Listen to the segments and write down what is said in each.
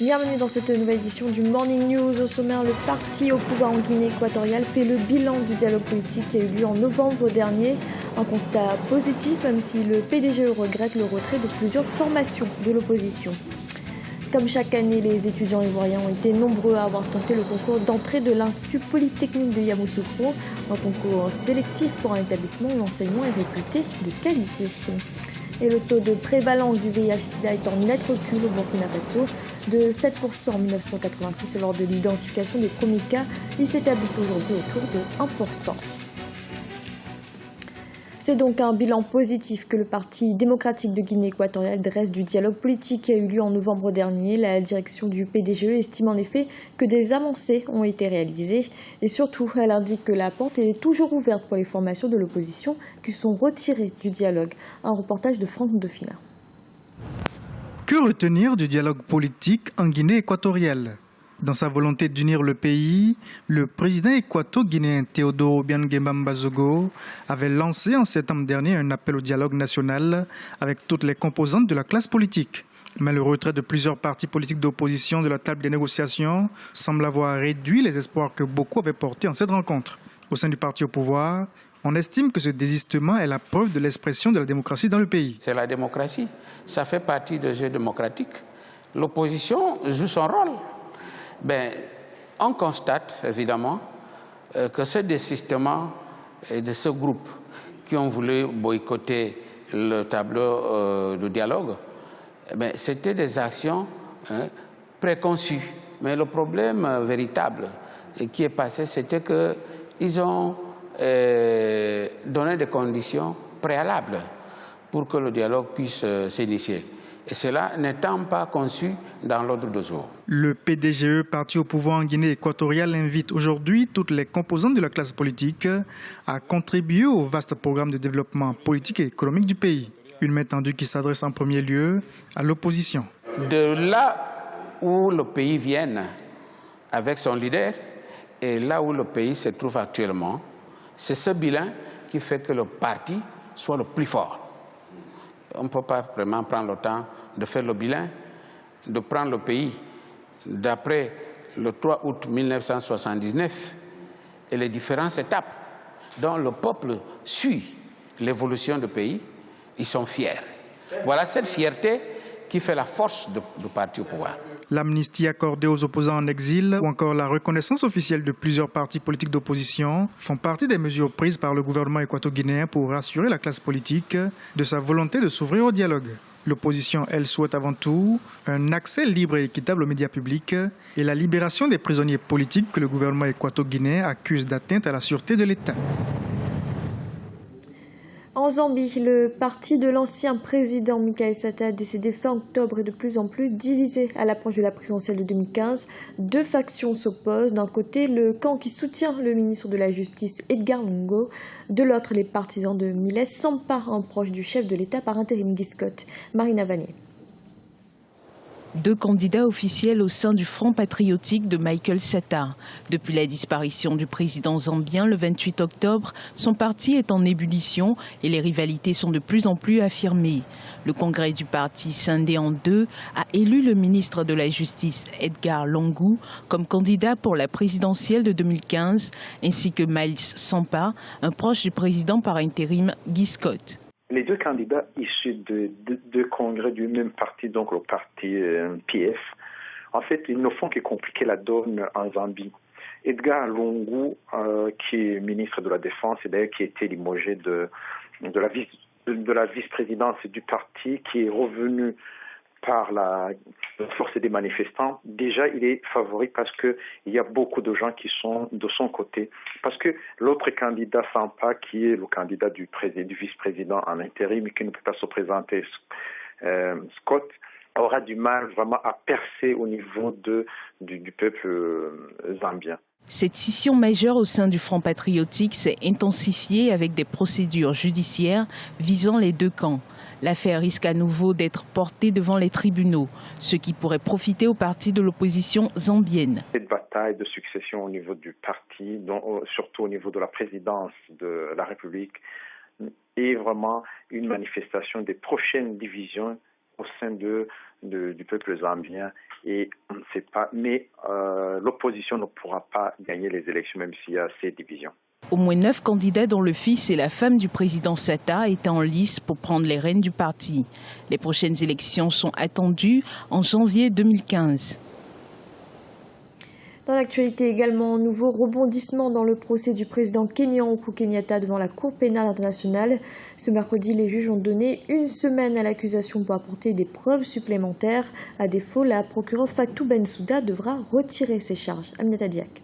Bienvenue dans cette nouvelle édition du Morning News. Au sommaire, le parti au pouvoir en Guinée équatoriale fait le bilan du dialogue politique qui a eu lieu en novembre dernier. Un constat positif, même si le PDGE regrette le retrait de plusieurs formations de l'opposition. Comme chaque année, les étudiants ivoiriens ont été nombreux à avoir tenté le concours d'entrée de l'Institut Polytechnique de Yamoussoukro, un concours sélectif pour un établissement où l'enseignement est réputé de qualité. Et le taux de prévalence du VIH-Sida est en net recul au Burkina Faso de 7% en 1986 lors de l'identification des premiers cas. Il s'établit aujourd'hui autour de 1%. C'est donc un bilan positif que le Parti démocratique de Guinée équatoriale dresse du dialogue politique qui a eu lieu en novembre dernier. La direction du PDGE estime en effet que des avancées ont été réalisées. Et surtout, elle indique que la porte est toujours ouverte pour les formations de l'opposition qui sont retirées du dialogue. Un reportage de Franck Defina. Que retenir du dialogue politique en Guinée équatoriale ? Dans sa volonté d'unir le pays, le président équato-guinéen Théodore Obiang Nguema Zogo avait lancé en septembre dernier un appel au dialogue national avec toutes les composantes de la classe politique. Mais le retrait de plusieurs partis politiques d'opposition de la table des négociations semble avoir réduit les espoirs que beaucoup avaient portés en cette rencontre. Au sein du parti au pouvoir, on estime que ce désistement est la preuve de l'expression de la démocratie dans le pays. C'est la démocratie, ça fait partie du jeu démocratique. L'opposition joue son rôle. On constate évidemment que ce désistement de ce groupe qui ont voulu boycotter le tableau de dialogue, c'était des actions préconçues. Mais le problème véritable qui est passé, c'était qu'ils ont donné des conditions préalables pour que le dialogue puisse s'initier. Et cela n'étant pas conçu dans l'ordre du jour. Le PDGE, parti au pouvoir en Guinée équatoriale, invite aujourd'hui toutes les composantes de la classe politique à contribuer au vaste programme de développement politique et économique du pays. Une main tendue qui s'adresse en premier lieu à l'opposition. De là où le pays vient avec son leader et là où le pays se trouve actuellement, c'est ce bilan qui fait que le parti soit le plus fort. On ne peut pas vraiment prendre le temps de faire le bilan, de prendre le pays d'après le 3 août 1979 et les différentes étapes dont le peuple suit l'évolution du pays. Ils sont fiers. Voilà cette fierté qui fait la force du parti au pouvoir. L'amnistie accordée aux opposants en exil ou encore la reconnaissance officielle de plusieurs partis politiques d'opposition font partie des mesures prises par le gouvernement équato-guinéen pour rassurer la classe politique de sa volonté de s'ouvrir au dialogue. L'opposition, elle, souhaite avant tout un accès libre et équitable aux médias publics et la libération des prisonniers politiques que le gouvernement équato-guinéen accuse d'atteinte à la sûreté de l'État. En Zambie, le parti de l'ancien président Michael Sata, décédé fin octobre, est de plus en plus divisé à l'approche de la présidentielle de 2015. Deux factions s'opposent. D'un côté, le camp qui soutient le ministre de la Justice Edgar Lungu. De l'autre, les partisans de Miles Sampa, un proche du chef de l'État par intérim Guy Scott. Marina Vanier. Deux candidats officiels au sein du Front patriotique de Michael Sata. Depuis la disparition du président zambien le 28 octobre, son parti est en ébullition et les rivalités sont de plus en plus affirmées. Le congrès du parti, scindé en deux, a élu le ministre de la Justice Edgar Lungu comme candidat pour la présidentielle de 2015, ainsi que Miles Sampa, un proche du président par intérim Guy Scott. Les deux candidats issus de deux congrès du même parti, donc le parti PF, en fait, ils ne font que compliquer la donne en Zambie. Edgar Lungu, qui est ministre de la Défense et d'ailleurs qui a été limogé de la vice-présidence du parti, qui est revenu par la force des manifestants, déjà il est favori parce qu'il y a beaucoup de gens qui sont de son côté. Parce que l'autre candidat, Sampa, qui est le candidat du vice-président en intérim et qui ne peut pas se présenter, Scott, aura du mal vraiment à percer au niveau du peuple zambien. Cette scission majeure au sein du Front patriotique s'est intensifiée avec des procédures judiciaires visant les deux camps. L'affaire risque à nouveau d'être portée devant les tribunaux, ce qui pourrait profiter au parti de l'opposition zambienne. Cette bataille de succession au niveau du parti, surtout au niveau de la présidence de la République, est vraiment une manifestation des prochaines divisions au sein de du peuple zambien. Et c'est pas, mais l'opposition ne pourra pas gagner les élections même s'il y a ces divisions. Au moins 9 candidats dont le fils et la femme du président Sata étaient en lice pour prendre les rênes du parti. Les prochaines élections sont attendues en janvier 2015. Dans l'actualité également, nouveau rebondissement dans le procès du président kenyan Uhuru Kenyatta devant la Cour pénale internationale. Ce mercredi, les juges ont donné 1 semaine à l'accusation pour apporter des preuves supplémentaires. À défaut, la procureure Fatou Bensouda devra retirer ses charges. Aminata Diak.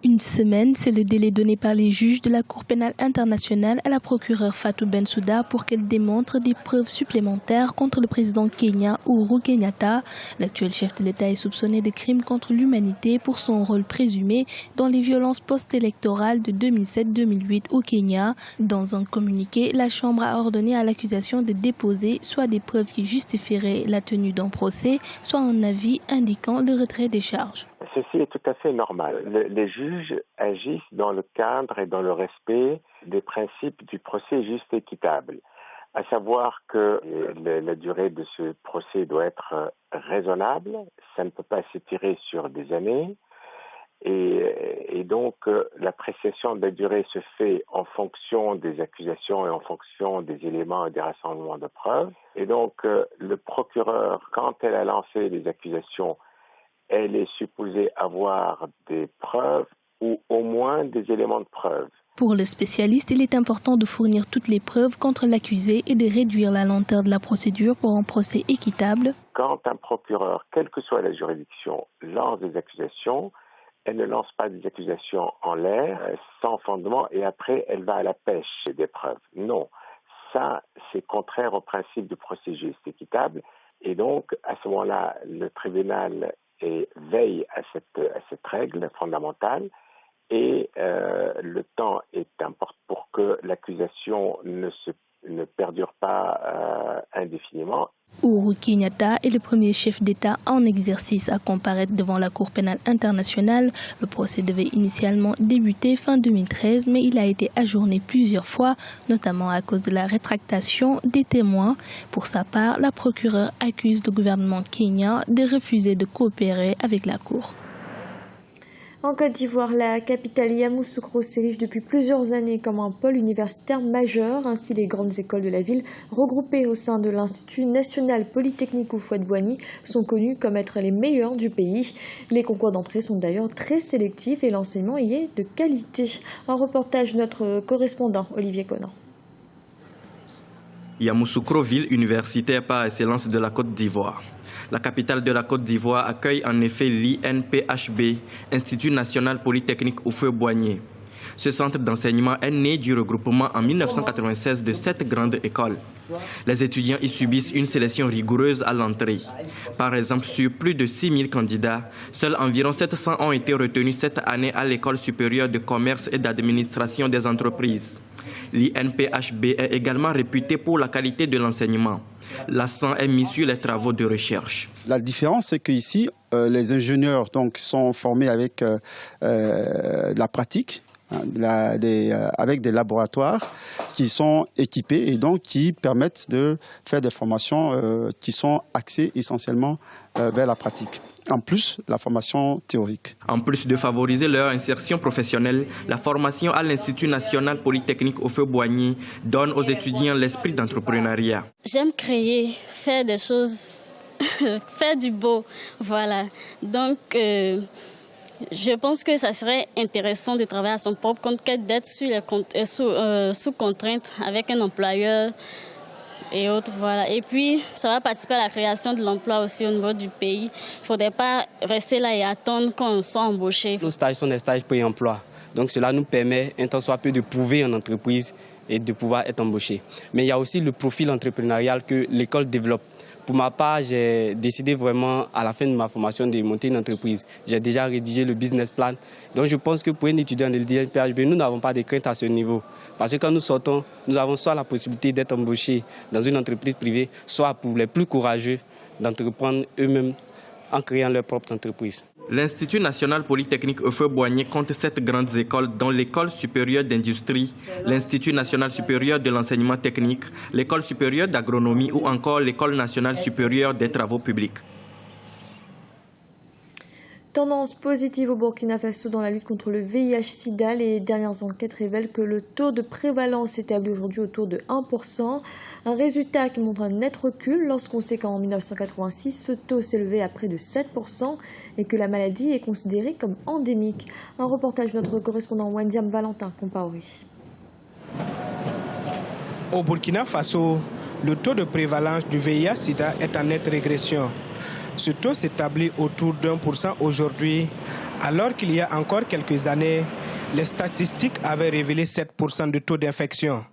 1 semaine, c'est le délai donné par les juges de la Cour pénale internationale à la procureure Fatou Bensouda pour qu'elle démontre des preuves supplémentaires contre le président kenyan Uhuru Kenyatta. L'actuel chef de l'État est soupçonné de crimes contre l'humanité pour son rôle présumé dans les violences post-électorales de 2007-2008 au Kenya. Dans un communiqué, la Chambre a ordonné à l'accusation de déposer soit des preuves qui justifieraient la tenue d'un procès, soit un avis indiquant le retrait des charges. Ceci est tout à fait normal. Les juges agissent dans le cadre et dans le respect des principes du procès juste et équitable. À savoir que la durée de ce procès doit être raisonnable, ça ne peut pas s'étirer sur des années. Et donc, l'appréciation de la durée se fait en fonction des accusations et en fonction des éléments et des rassemblements de preuves. Et donc, le procureur, quand elle a lancé les accusations, elle est supposée avoir des preuves ou au moins des éléments de preuve. Pour le spécialiste, il est important de fournir toutes les preuves contre l'accusé et de réduire la lenteur de la procédure pour un procès équitable. Quand un procureur, quelle que soit la juridiction, lance des accusations, elle ne lance pas des accusations en l'air, sans fondement, et après elle va à la pêche des preuves. Non, ça c'est contraire au principe du procès juste et équitable. Et donc, à ce moment-là, le tribunal veille à cette règle fondamentale et le temps est important pour que l'accusation ne perdure pas indéfiniment. Uhuru Kenyatta est le premier chef d'État en exercice à comparaître devant la Cour pénale internationale. Le procès devait initialement débuter fin 2013, mais il a été ajourné plusieurs fois, notamment à cause de la rétractation des témoins. Pour sa part, la procureure accuse le gouvernement kenyan de refuser de coopérer avec la Cour. En Côte d'Ivoire, la capitale Yamoussoukro s'érige depuis plusieurs années comme un pôle universitaire majeur. Ainsi, les grandes écoles de la ville, regroupées au sein de l'Institut national polytechnique Houphouët-Boigny, sont connues comme être les meilleures du pays. Les concours d'entrée sont d'ailleurs très sélectifs et l'enseignement y est de qualité. Un reportage de notre correspondant Olivier Conan. Yamoussoukro, ville universitaire par excellence de la Côte d'Ivoire. La capitale de la Côte d'Ivoire accueille en effet l'INPHB, Institut national polytechnique Houphouët-Boigny. Ce centre d'enseignement est né du regroupement en 1996 de 7 grandes écoles. Les étudiants y subissent une sélection rigoureuse à l'entrée. Par exemple, sur plus de 6000 candidats, seuls environ 700 ont été retenus cette année à l'École supérieure de commerce et d'administration des entreprises. L'INPHB est également réputé pour la qualité de l'enseignement. L'accent est mis sur les travaux de recherche. La différence, c'est qu'ici, les ingénieurs sont formés avec la pratique, avec des laboratoires qui sont équipés et donc qui permettent de faire des formations qui sont axées essentiellement vers la pratique. En plus, la formation théorique. En plus de favoriser leur insertion professionnelle, la formation à l'Institut national polytechnique Houphouët-Boigny donne aux étudiants l'esprit d'entrepreneuriat. J'aime créer, faire des choses, faire du beau, voilà. Donc, je pense que ça serait intéressant de travailler à son propre compte que d'être sous contrainte avec un employeur et autres, voilà. Et puis, ça va participer à la création de l'emploi aussi au niveau du pays. Il ne faudrait pas rester là et attendre qu'on soit embauché. Nos stages sont des stages pré-emploi. Donc, cela nous permet, un temps soit peu, de prouver en entreprise et de pouvoir être embauché. Mais il y a aussi le profil entrepreneurial que l'école développe. Pour ma part, j'ai décidé vraiment, à la fin de ma formation, de monter une entreprise. J'ai déjà rédigé le business plan. Donc, je pense que pour un étudiant de l'INPHB, nous n'avons pas de crainte à ce niveau. Parce que quand nous sortons, nous avons soit la possibilité d'être embauchés dans une entreprise privée, soit pour les plus courageux d'entreprendre eux-mêmes en créant leur propre entreprise. L'Institut national polytechnique Houphouët-Boigny compte 7 grandes écoles, dont l'École supérieure d'industrie, l'Institut national supérieur de l'enseignement technique, l'École supérieure d'agronomie ou encore l'École nationale supérieure des travaux publics. Tendance positive au Burkina Faso dans la lutte contre le VIH-Sida. Les dernières enquêtes révèlent que le taux de prévalence s'établit aujourd'hui autour de 1%. Un résultat qui montre un net recul lorsqu'on sait qu'en 1986, ce taux s'élevait à près de 7% et que la maladie est considérée comme endémique. Un reportage de notre correspondant Wendiam Valentin Compaoré. Au Burkina Faso, le taux de prévalence du VIH-Sida est en nette régression. Ce taux s'établit autour d'1% aujourd'hui, alors qu'il y a encore quelques années, les statistiques avaient révélé 7% de taux d'infection.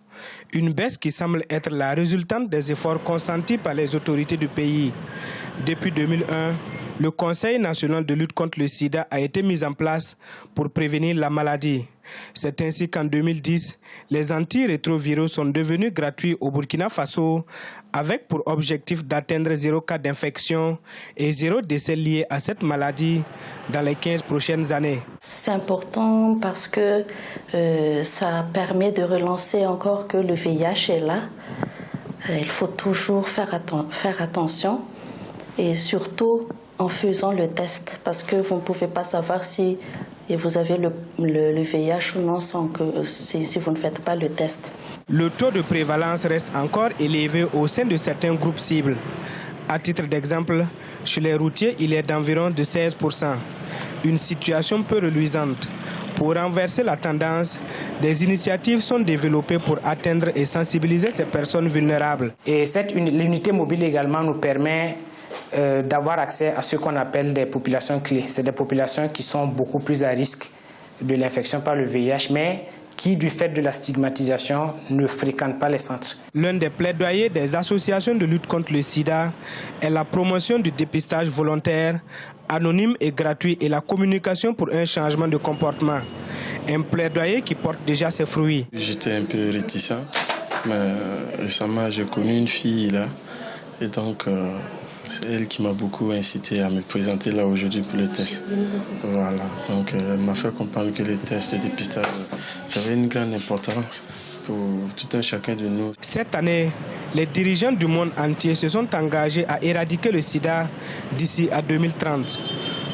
Une baisse qui semble être la résultante des efforts consentis par les autorités du pays. Depuis 2001, le Conseil national de lutte contre le sida a été mis en place pour prévenir la maladie. C'est ainsi qu'en 2010, les antirétroviraux sont devenus gratuits au Burkina Faso, avec pour objectif d'atteindre 0 cas d'infection et 0 décès liés à cette maladie dans les 15 prochaines années. C'est important parce que ça permet de relancer encore que le VIH est là. Il faut toujours faire attention et surtout en faisant le test, parce que vous ne pouvez pas savoir si vous avez le VIH ou non si vous ne faites pas le test. Le taux de prévalence reste encore élevé au sein de certains groupes cibles. À titre d'exemple, chez les routiers, il est d'environ de 16%. Une situation peu reluisante. Pour renverser la tendance, des initiatives sont développées pour atteindre et sensibiliser ces personnes vulnérables. Et l'unité mobile également nous permet d'avoir accès à ce qu'on appelle des populations clés. C'est des populations qui sont beaucoup plus à risque de l'infection par le VIH, mais qui, du fait de la stigmatisation, ne fréquentent pas les centres. L'un des plaidoyers des associations de lutte contre le sida est la promotion du dépistage volontaire, anonyme et gratuit, et la communication pour un changement de comportement. Un plaidoyer qui porte déjà ses fruits. J'étais un peu réticent, mais récemment j'ai connu une fille là, et donc c'est elle qui m'a beaucoup incité à me présenter là aujourd'hui pour le test. Voilà, donc elle m'a fait comprendre que les tests de dépistage, ça avait une grande importance pour tout un chacun de nous. Cette année, les dirigeants du monde entier se sont engagés à éradiquer le sida d'ici à 2030.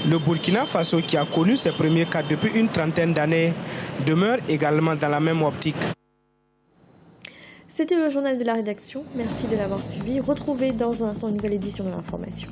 Le Burkina Faso, qui a connu ses premiers cas depuis une trentaine d'années, demeure également dans la même optique. C'était le journal de la rédaction. Merci de l'avoir suivi. Retrouvez dans un instant une nouvelle édition de l'information.